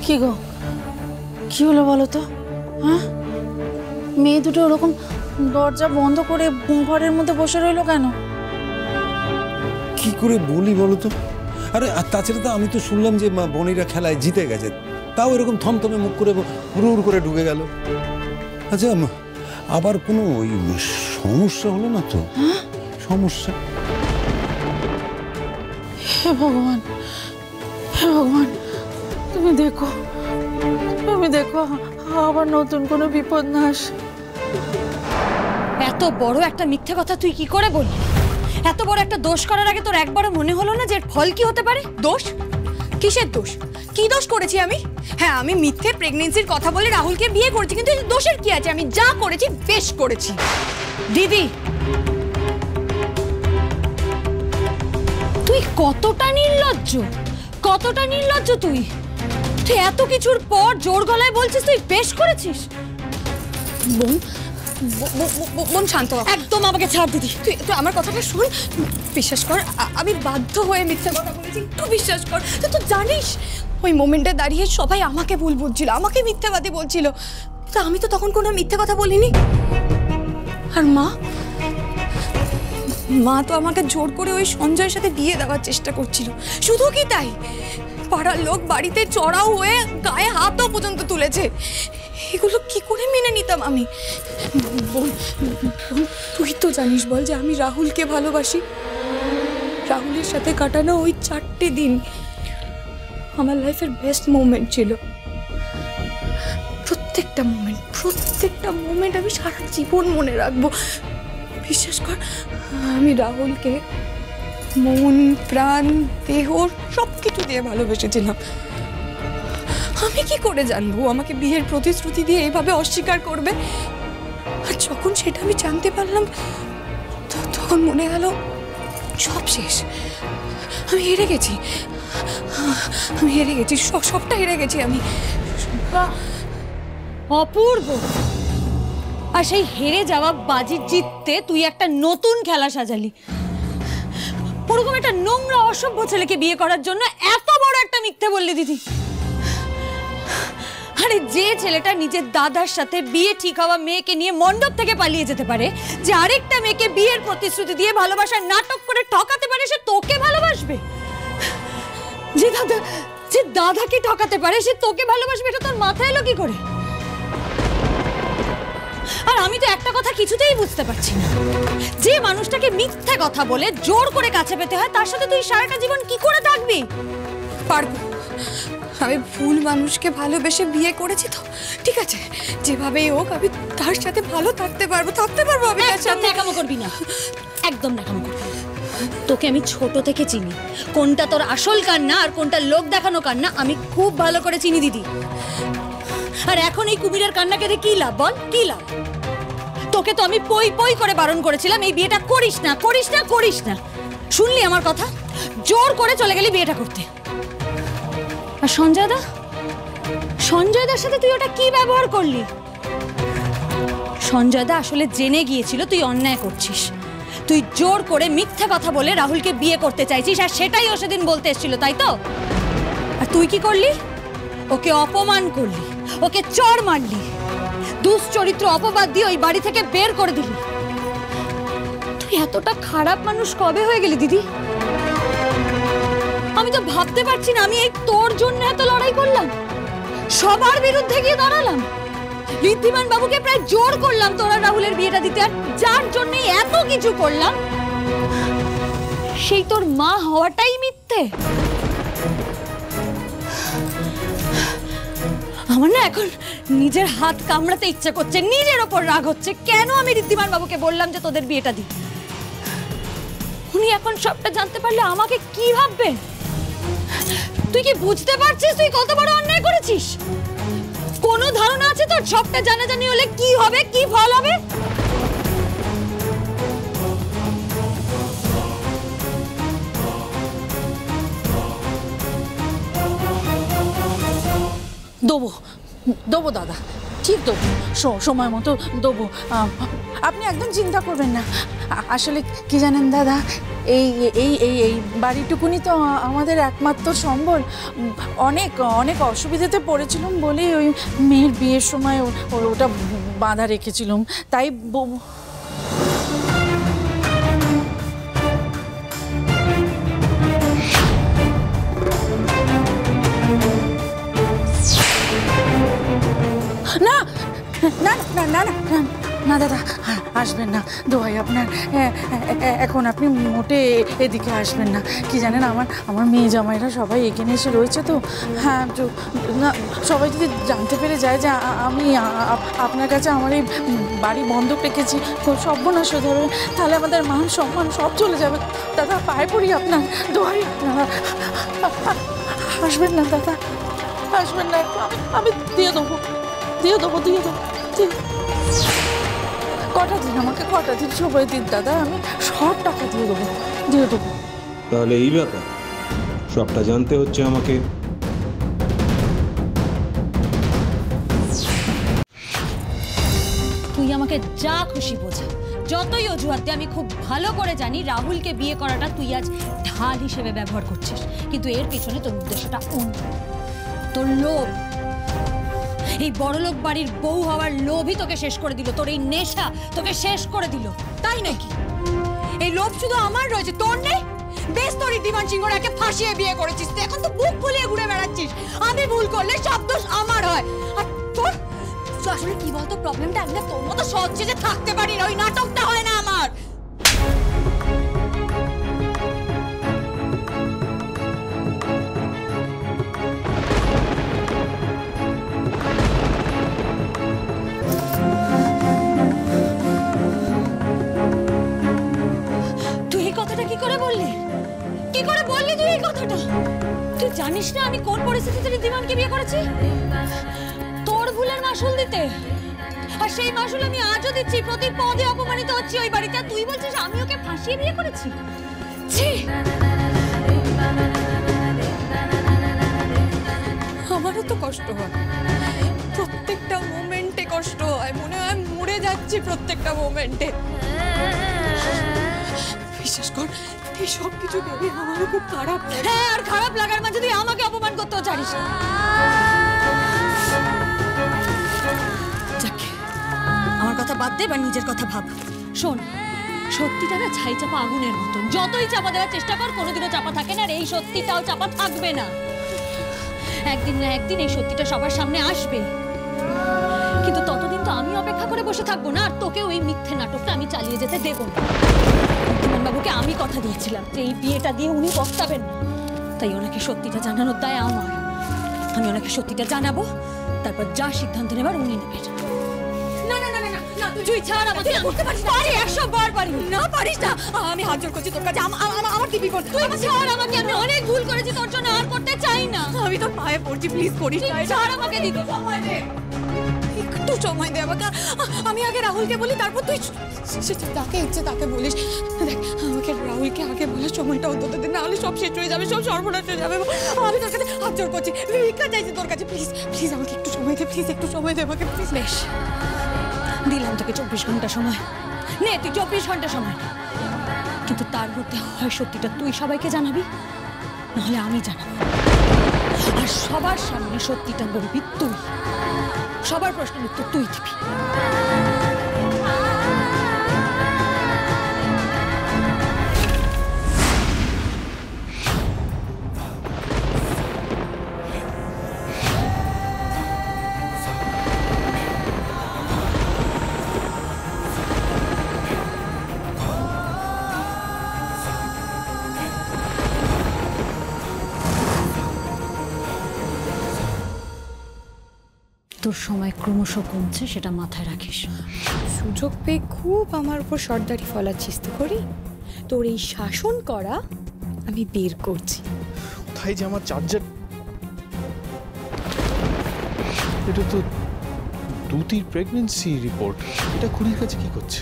কি গো, কি হলো বলো তো? হ্যাঁ, মেয়ে দুটো ওরকম দরজা বন্ধ করে ঘরের মধ্যে বসে রইলো কেন? কি করে বলি বলো তো? আরে তাছাড়া তো আমি তো শুনলাম যে বোনেরা খেলায় জিতে গেছে, তাও এরকম থমথমে মুখ করে হুড় করে ঢুকে গেল। আচ্ছা, আবার কোনো ওই সমস্যা হলো না তো? সমস্যা? হে ভগবান, হে ভগবান, তুমি দেখো, তুমি দেখো আবার নতুন কোনো বিপদ না আসে। এত বড় একটা মিথ্যে কথা তুই কি করে বললি? এত বড় একটা দোষ করার আগে তোর একবারও মনে হলো না যে এর ফল কি হতে পারে? দোষ? কিসের দোষ? কি দোষ করেছি আমি? হ্যাঁ, আমি মিথ্যে প্রেগন্যান্সির কথা বলে রাহুলকে বিয়ে করেছি, কিন্তু এই দোষের কি আছে? আমি যা করেছি বেশ করেছি। দিদি, তুই কতটা নির্লজ্জ, কতটা নির্লজ্জ তুই! তুই এত কিছুর পর জোর গলায় বলছিস তুই বেশ করেছিস? বোন, বোন শান্ত হ। একদম আমাকে ছাড় দিদি। তুই আমার কথাটা শোন, বিশ্বাস কর, আমি বাধ্য হয়ে মিথ্যে কথা বলেছি, একটু বিশ্বাস কর। তুই তো জানিস ওই মোমেন্টে দাঁড়িয়ে সবাই আমাকে ভুল বুঝছিল, আমাকে মিথ্যাবাদী বলছিল, তা আমি তো তখন কোনো মিথ্যে কথা বলিনি। আর মা তো আমাকে জোর করে ওই সঞ্জয়ের সাথে বিয়ে দেওয়ার চেষ্টা করছিল। শুধু কি তাই, পাড়ার লোক বাড়িতে চড়াও হয়ে গায়ে হাতও পর্যন্ত তুলেছে। এগুলো কি করে মেনে নিতাম আমি? বোন, তুই তো জানিস বল যে আমি রাহুলকে ভালোবাসি। রাহুলের সাথে কাটানো ওই 4টে দিন আমার লাইফের বেস্ট মোমেন্ট ছিল। প্রত্যেকটা মোমেন্ট আমি সারা জীবন মনে রাখবো। বিশ্বাস কর, আমি রাহুলকে মন প্রাণ দেহ সব কিছু দিয়ে ভালোবেসেছিলাম। আমি কি করে জানবো আমাকে বিয়ের প্রতিশ্রুতি দিয়ে এইভাবে অস্বীকার করবে? আর যখন সেটা আমি জানতে পারলাম তখন মনে গেল সব শেষ। আমি হেরে গেছি, সবটা হেরে গেছি আমি। অপূর্ব! আর সেই হেরে যাওয়া বাজি জিততে তুই একটা নতুন খেলা সাজালি। ওরকম একটা নোংরা অসভ্য ছেলেকে বিয়ে করার জন্য এত বড় একটা মিথ্যে বললি দিদি। আরে যে ছেলেটা নিজের দাদার সাথে বিয়ে ঠিক হওয়া মেয়েকে নিয়ে মণ্ডপ থেকে পালিয়ে যেতে পারে, যে আরেকটা মেয়েকে বিয়ের প্রতিশ্রুতি দিয়ে ভালোবাসার নাটক করে ঠকাতে পারে, সে তোকে ভালোবাসবে? যে দাদাকে ঠকাতে পারে সে তোকে ভালোবাসবে, এটা তোর মাথায় এলো কি করে? আর আমি তো একটা কথা কিছুতেই বুঝতে পারছি না, যে মানুষটাকে মিথ্যে কথা বলে জোর করে কাছে পেতে হয় তার সাথে তুই সারাটা জীবন কি করে থাকবি? পারবো, আমি ভুল মানুষকে ভালোবেসে বিয়ে করেছি তো ঠিক আছে, যেভাবেই হোক আমি তার সাথে ভালো থাকতে পারবো আমি। একদম ন্যাকামো করবি না, একদম ন্যাকামো করবি না। তোকে আমি ছোট থেকে চিনি, কোনটা তোর আসল কান্না আর কোনটা লোক দেখানো কান্না আমি খুব ভালো করে চিনি দিদি। আর এখন এই কুমিরের কান্না কেঁদে কি লাভ বল, কি লাভ? তোকে তো আমি পই পই করে বারণ করেছিলাম এই বিয়েটা করিস না, করিস না, করিস না। শুনলি আমার কথা? জোর করে চলে গেলি বিয়েটা করতে। আর সঞ্জয়দার সাথে তুই ওটা কি ব্যবহার করলি? সঞ্জয়দা আসলে জেনে গিয়েছিল তুই অন্যায় করছিস। তুই জোর করে মিথ্যা কথা বলে রাহুলকে বিয়ে করতে চাইছিস, আর সেটাই ও সেদিন বলতে এসেছিল, তাই তো? আর তুই কি করলি? ওকে অপমান করলি, ওকে চড় মারলি, দুশ্চরিত্র অপবাদ দিয়ে ওই বাড়ি থেকে বের করে দিলি। তুই এতটা খারাপ মানুষ কবে হয়ে গেলি দিদি? আমি তো ভাবতে পারছি না, আমি এই তোর জন্য এত লড়াই করলাম, সবার বিরুদ্ধে গিয়ে দাঁড়ালাম, ঋদ্ধিমান বাবুকে প্রায় জোর করলাম তোরা রাহুলের বিয়েটা দিতে, আর যার জন্য এত কিছু করলাম সেই তোর মা হওয়াটাই মিথ্যে। আমার না এখন নিজের হাত কামড়াতে ইচ্ছে করছে, নিজের ওপর রাগ হচ্ছে। কেন আমি ঋদ্ধিমান বাবুকে বললাম যে তোদের বিয়েটা দি? উনি এখন সবটা জানতে পারলে আমাকে কি ভাববে? তুই কি বুঝতে পারছিস তুই কত বড় অন্যায় করেছিস? কোনো ধারণা আছে তোর সবটা জানাজানি হলে কি হবে, কি ফল হবে? দেবো দাদা, ঠিক দেবো, সময় মতো দেবো। আপনি একদম চিন্তা করবেন না। আসলে কি জানেন দাদা, এই এই এই এই বাড়িটুকুনি তো আমাদের একমাত্র সম্বল। অনেক অনেক অসুবিধাতে পড়েছিলাম বলেই ওই মেয়ের বিয়ের সময় ওটা বাঁধা রেখেছিলাম। তাই না না না না না না দাদা, আসবেন না, দোহাই আপনার। এখন আপনি মোটে এদিকে আসবেন না। কি জানেন, আমার মেয়ে জামাইরা সবাই এখানে এসে রয়েছে তো। হ্যাঁ, না, সবাই যদি জানতে পেরে যায় যে আমি আপনার কাছে আমার এই বাড়ি বন্ধক রেখেছি, তো সর্বনাশ হয়ে যাবে। তাহলে আমাদের মান সম্মান সব চলে যাবে। দাদা, পায়ে পড়ি আপনার, দোহাই আপনারা আসবেন না দাদা, আসবেন না। আমি দিয়ে দেবো, দিয়ে দেবো, দিয়ে দেবো। কটা দিন, আমাকে কটা দিন সময় দিন দাদা, আমি সব টাকা দিয়ে দেবো, দিয়ে দেবো। তাহলে এই ব্যাপার সবটা জানতে হচ্ছে আমাকে। তুই আমাকে যা খুশি বোঝা, যতই অজুহাতে, আমি খুব ভালো করে জানি রাহুলকে বিয়ে করাটা তুই আজ ঢাল হিসেবে ব্যবহার করছিস। কিন্তু এর পেছনে তোর উদ্দেশ্যটা অন্য, তোর লোভ। এই বড়লোক বাড়ির বউ হওয়ার লোভই তোকে শেষ করে দিল, তোর এই নেশা তোকে শেষ করে দিল, তাই নাকি? এই লোভ শুধু আমার রয়েছে, তোর নেই? বেশ, তোর দিমান সিংহরাকে ফাঁসিয়ে বিয়ে করেছিস, এখন তো বুক ফুলিয়ে ঘুরে বেড়াচ্ছিস। আমি ভুল করলে সব দোষ আমার হয়। আর তোর আসলে কি বলতো প্রবলেমটা, আমি না তোর মতো সহজে যে থাকতে পারি না, ওই নাটকটা হয় না আমার। তুই জানিস না আমি কোন পরিস্থিতিতে ঋদ্ধিমানকে বিয়ে করেছি? তোর ভুলের মাসুল দিতে। আর সেই মাসুল আমি আজও দিচ্ছি, প্রতি পদে অপমানিত হচ্ছি ওই বাড়িতে। তুই বলছিস আমি ওকে ফাঁসিয়ে বিয়ে করেছি? ছি! আমারও তো কষ্ট হয়, প্রত্যেকটা মোমেন্টে কষ্ট হয়, মনে হয় মরে যাচ্ছি প্রত্যেকটা মোমেন্টে। বিশ্বাস কর, এই সব কিছু ভেবে আমারও খুব খারাপ। হ্যাঁ, আর খারাপ লাগার মাঝে তুই আমাকে অপমান করতেও জানিস। যাকে আমার কথা বাদ দে, বা নিজের কথা ভাব। শোন, সত্যিটা না ছাই চাপা আগুনের মতন, যতই চাপা দেওয়ার চেষ্টা কর কোনোদিনও চাপা থাকে না। আর এই সত্যিটাও চাপা থাকবে না। একদিন না একদিন এই সত্যিটা সবার সামনে আসবে। কিন্তু ততদিন তো আমি অপেক্ষা করে বসে থাকবো না, আর তোকেও এই মিথ্যে নাটকটা আমি চালিয়ে যেতে দেবো না। বাবুকে আমি কথা দিয়েছিলাম যে এই বিয়েটা দিয়ে উনি পস্তাবেন না, তাই ওনাকে সত্যিটা জানানোর দায় আমার। আমি ওনাকে সত্যিটা জানাবো, তারপর যা সিদ্ধান্ত নেবার উনি নেবেন। না না না না না, তুই ছাড় আমাকে। করতে পারিস? পারি, 100 বার পারি। না পারিস না, আমি হাত জোর করছি তোর কাছে, আমার কি বিপদ? তুই ছাড় আমাকে, আমি অনেক ভুল করেছি তোর জন্য, আর করতে চাই না। আমি তোর পায়ে পড়ছি, প্লিজ করিস না। ছাড় আমাকে দিদি, সময় দে, একটু সময় দে আমাকে। আমি আগে রাহুলকে বলি, তারপর তুই তাকে ইচ্ছে তাকে বলিস। দেখ, আমাকে রাহুলকে আগে বলার সময়টা অন্তত দে, না হলে সব শেষ হয়ে যাবে, সব সর্বনাশ হয়ে যাবে। আমি তোর কাছে হাত জোর করছি, ভিক্ষা চাইছি তোর কাছে, প্লিজ প্লিজ আমাকে একটু সময় দে, প্লিজ একটু সময় দে আমাকে, প্লিজ। বেশ, দিলাম তোকে 24 ঘন্টা সময়। নে, তুই 24 ঘন্টা সময় নে। কিন্তু তার মধ্যে হয় সত্যিটা তুই সবাইকে জানাবি, নাহলে আমি জানাবো। আর সবার সামনে সত্যিটা বলবি তুই, সবার প্রশ্নের উত্তর তুই দিবি। তোর সময় ক্রমশ কমছে, সেটা মাথায় রাখিস। সুযোগ পেয়ে খুব আমার উপর সর্দারি ফলাচ্ছিস তো করি। তোর এই শাসন করা আমি বের করছি। কোথায় যে আমার চার্জার, এটা তো দ্যুতির প্রেগনেন্সি রিপোর্ট। এটা খুনির কাছে কি করছে?